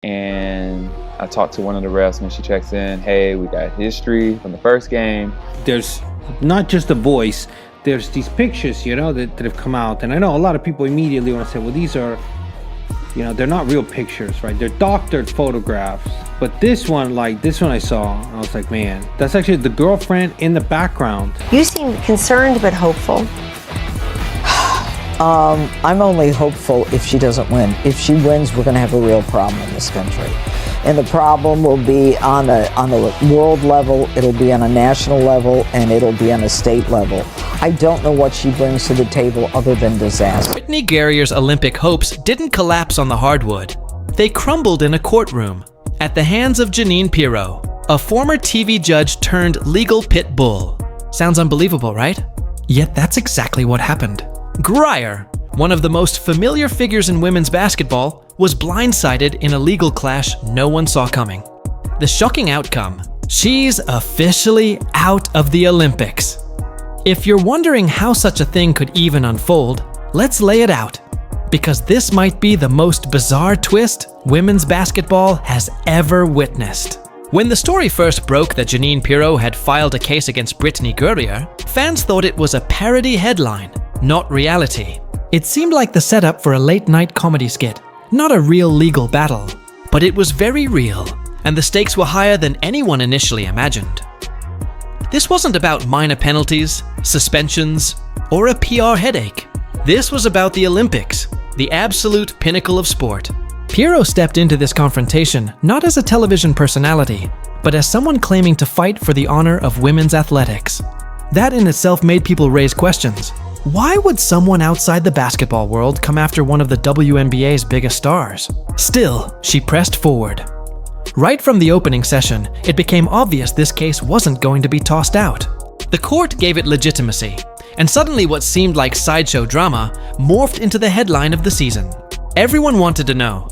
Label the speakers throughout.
Speaker 1: and I talked to one of the refs when she checks in. Hey, we got history from the first game.
Speaker 2: There's not just a voice. There's these pictures, that have come out. And I know a lot of people immediately want to say, well, these are, they're not real pictures, right? They're doctored photographs. But this one I saw, I was like, man, that's actually the girlfriend in the background.
Speaker 3: You seem concerned but hopeful.
Speaker 4: I'm only hopeful if she doesn't win. If she wins, we're going to have a real problem in this country. And the problem will be on the world level, it'll be on a national level, and it'll be on a state level. I don't know what she brings to the table other than disaster.
Speaker 5: Brittney Griner's Olympic hopes didn't collapse on the hardwood. They crumbled in a courtroom at the hands of Jeanine Pirro, a former TV judge turned legal pit bull. Sounds unbelievable, right? Yet that's exactly what happened. Griner, one of the most familiar figures in women's basketball, was blindsided in a legal clash no one saw coming. The shocking outcome: she's officially out of the Olympics. If you're wondering how such a thing could even unfold, let's lay it out, because this might be the most bizarre twist women's basketball has ever witnessed. When the story first broke that Janine Piro had filed a case against Brittney Griner, fans thought it was a parody headline, not reality. It seemed like the setup for a late-night comedy skit, not a real legal battle. But it was very real, and the stakes were higher than anyone initially imagined. This wasn't about minor penalties, suspensions, or a PR headache. This was about the Olympics, the absolute pinnacle of sport. Piro stepped into this confrontation not as a television personality, but as someone claiming to fight for the honor of women's athletics. That in itself made people raise questions. Why would someone outside the basketball world come after one of the WNBA's biggest stars? Still, she pressed forward. Right from the opening session, it became obvious this case wasn't going to be tossed out. The court gave it legitimacy, and suddenly what seemed like sideshow drama morphed into the headline of the season. Everyone wanted to know,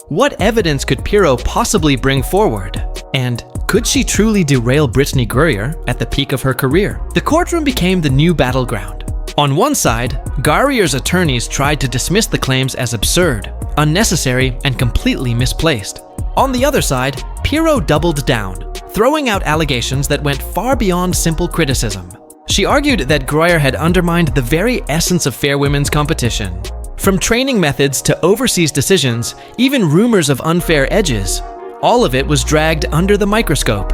Speaker 5: what evidence could Piro possibly bring forward? And could she truly derail Brittney Griner at the peak of her career? The courtroom became the new battleground. On one side, Griner's attorneys tried to dismiss the claims as absurd, unnecessary, and completely misplaced. On the other side, Piro doubled down, throwing out allegations that went far beyond simple criticism. She argued that Griner had undermined the very essence of fair women's competition. From training methods to overseas decisions, even rumors of unfair edges, all of it was dragged under the microscope.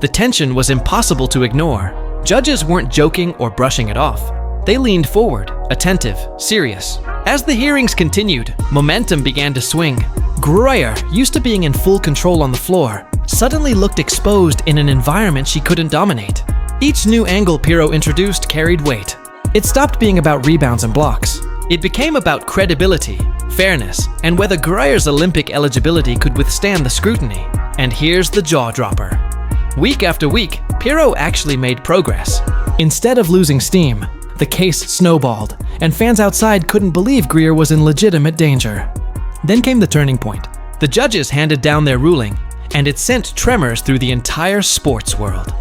Speaker 5: The tension was impossible to ignore. Judges weren't joking or brushing it off. They leaned forward, attentive, serious. As the hearings continued, momentum began to swing. Griner, used to being in full control on the floor, suddenly looked exposed in an environment she couldn't dominate. Each new angle Piro introduced carried weight. It stopped being about rebounds and blocks. It became about credibility, fairness, and whether Griner's Olympic eligibility could withstand the scrutiny. And here's the jaw-dropper. Week after week, Piro actually made progress. Instead of losing steam, the case snowballed, and fans outside couldn't believe Griner was in legitimate danger. Then came the turning point. The judges handed down their ruling, and it sent tremors through the entire sports world.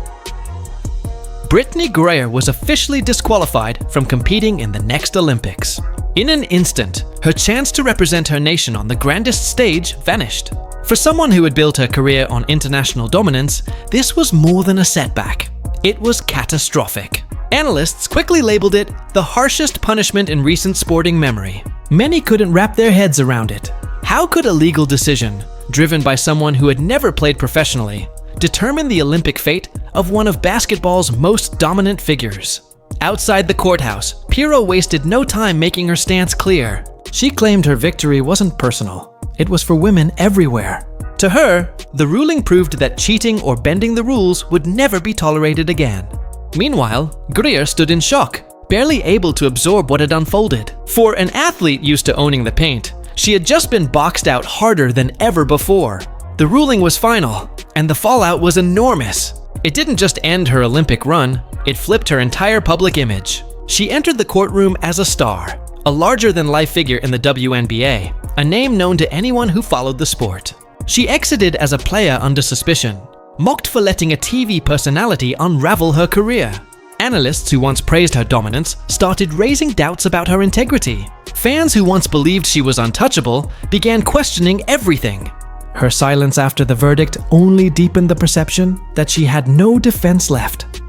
Speaker 5: Brittney Griner was officially disqualified from competing in the next Olympics. In an instant, her chance to represent her nation on the grandest stage vanished. For someone who had built her career on international dominance, this was more than a setback. It was catastrophic. Analysts quickly labeled it the harshest punishment in recent sporting memory. Many couldn't wrap their heads around it. How could a legal decision, driven by someone who had never played professionally, determine the Olympic fate of one of basketball's most dominant figures? Outside the courthouse, Piro wasted no time making her stance clear. She claimed her victory wasn't personal. It was for women everywhere. To her, the ruling proved that cheating or bending the rules would never be tolerated again. Meanwhile, Griner stood in shock, barely able to absorb what had unfolded. For an athlete used to owning the paint, she had just been boxed out harder than ever before. The ruling was final, and the fallout was enormous. It didn't just end her Olympic run, it flipped her entire public image. She entered the courtroom as a star, a larger-than-life figure in the WNBA, a name known to anyone who followed the sport. She exited as a player under suspicion, mocked for letting a TV personality unravel her career. Analysts who once praised her dominance started raising doubts about her integrity. Fans who once believed she was untouchable began questioning everything. Her silence after the verdict only deepened the perception that she had no defense left.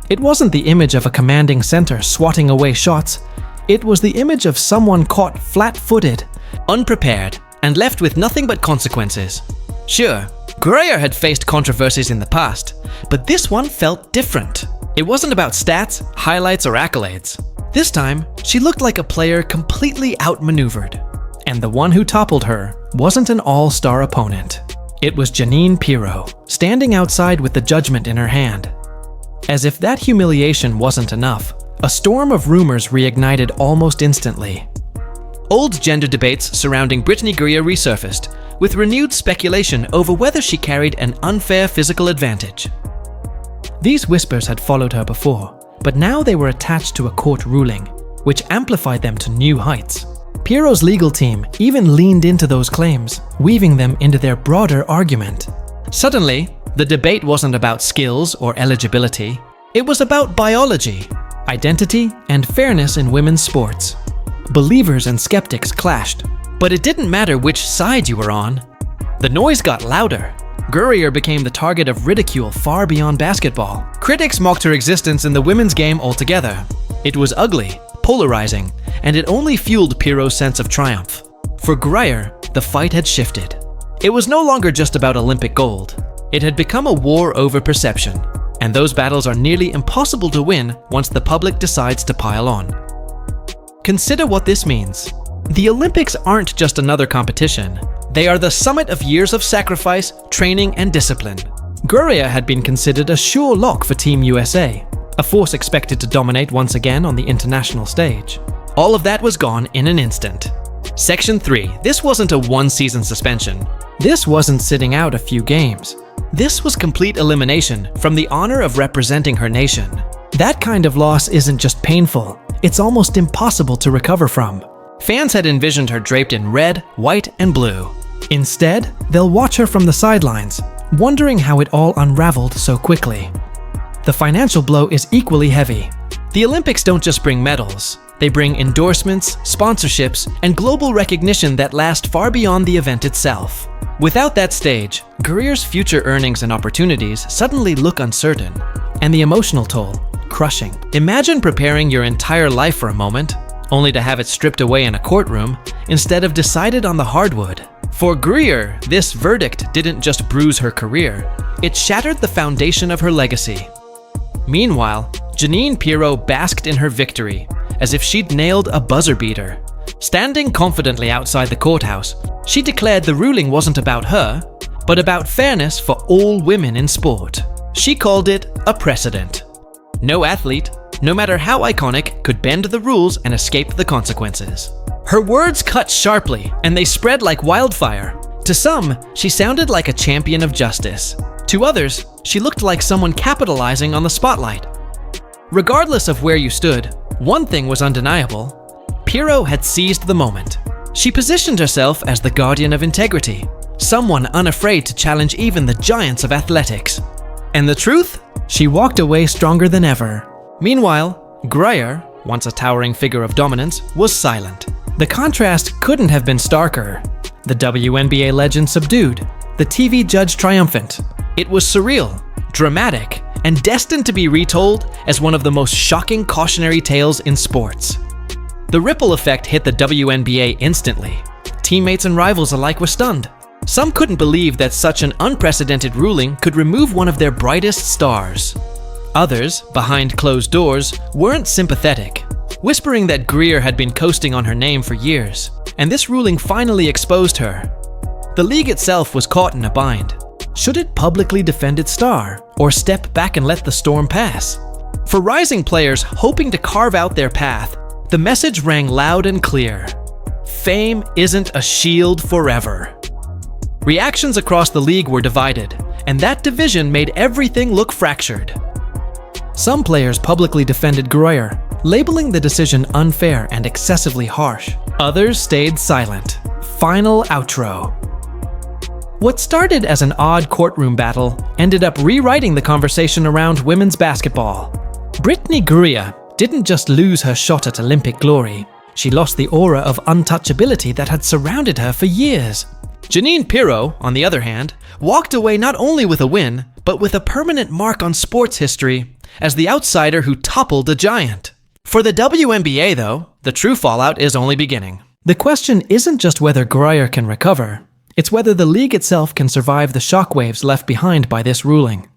Speaker 5: It wasn't the image of a commanding center swatting away shots. It was the image of someone caught flat-footed, unprepared, and left with nothing but consequences. Sure, Griner had faced controversies in the past, but this one felt different. It wasn't about stats, highlights, or accolades. This time, she looked like a player completely outmaneuvered. And the one who toppled her wasn't an all-star opponent. It was Jeanine Pirro, standing outside with the judgment in her hand. As if that humiliation wasn't enough, a storm of rumors reignited almost instantly. Old gender debates surrounding Brittney Griner resurfaced, with renewed speculation over whether she carried an unfair physical advantage. These whispers had followed her before, but now they were attached to a court ruling, which amplified them to new heights. Piro's legal team even leaned into those claims, weaving them into their broader argument. Suddenly, the debate wasn't about skills or eligibility. It was about biology, identity, and fairness in women's sports. Believers and skeptics clashed, but it didn't matter which side you were on. The noise got louder. Griner became the target of ridicule far beyond basketball. Critics mocked her existence in the women's game altogether. It was ugly, polarizing, and it only fueled Piro's sense of triumph. For Griner, the fight had shifted. It was no longer just about Olympic gold. It had become a war over perception, and those battles are nearly impossible to win once the public decides to pile on. Consider what this means. The Olympics aren't just another competition. They are the summit of years of sacrifice, training, and discipline. Griner had been considered a sure lock for Team USA, a force expected to dominate once again on the international stage. All of that was gone in an instant. Section 3. This wasn't a one-season suspension. This wasn't sitting out a few games. This was complete elimination from the honor of representing her nation. That kind of loss isn't just painful, it's almost impossible to recover from. Fans had envisioned her draped in red, white, and blue. Instead, they'll watch her from the sidelines, wondering how it all unraveled so quickly. The financial blow is equally heavy. The Olympics don't just bring medals. They bring endorsements, sponsorships, and global recognition that last far beyond the event itself. Without that stage, Griner's future earnings and opportunities suddenly look uncertain, and the emotional toll, crushing. Imagine preparing your entire life for a moment, only to have it stripped away in a courtroom instead of decided on the hardwood. For Griner, this verdict didn't just bruise her career, it shattered the foundation of her legacy. Meanwhile, Janine Piro basked in her victory, as if she'd nailed a buzzer beater. Standing confidently outside the courthouse, she declared the ruling wasn't about her, but about fairness for all women in sport. She called it a precedent. No athlete, no matter how iconic, could bend the rules and escape the consequences. Her words cut sharply, and they spread like wildfire. To some, she sounded like a champion of justice. To others, she looked like someone capitalizing on the spotlight. Regardless of where you stood, one thing was undeniable. Piro had seized the moment. She positioned herself as the guardian of integrity, someone unafraid to challenge even the giants of athletics. And the truth? She walked away stronger than ever. Meanwhile, Griner, once a towering figure of dominance, was silent. The contrast couldn't have been starker. The WNBA legend subdued, the TV judge triumphant. It was surreal, dramatic, and destined to be retold as one of the most shocking cautionary tales in sports. The ripple effect hit the WNBA instantly. Teammates and rivals alike were stunned. Some couldn't believe that such an unprecedented ruling could remove one of their brightest stars. Others, behind closed doors, weren't sympathetic, whispering that Griner had been coasting on her name for years, and this ruling finally exposed her. The league itself was caught in a bind. Should it publicly defend its star, or step back and let the storm pass? For rising players hoping to carve out their path, the message rang loud and clear. Fame isn't a shield forever. Reactions across the league were divided, and that division made everything look fractured. Some players publicly defended Griner, labeling the decision unfair and excessively harsh. Others stayed silent. Final outro. What started as an odd courtroom battle ended up rewriting the conversation around women's basketball. Brittney Griner didn't just lose her shot at Olympic glory, she lost the aura of untouchability that had surrounded her for years. Janine Piro, on the other hand, walked away not only with a win, but with a permanent mark on sports history as the outsider who toppled a giant. For the WNBA, though, the true fallout is only beginning. The question isn't just whether Griner can recover, it's whether the league itself can survive the shockwaves left behind by this ruling.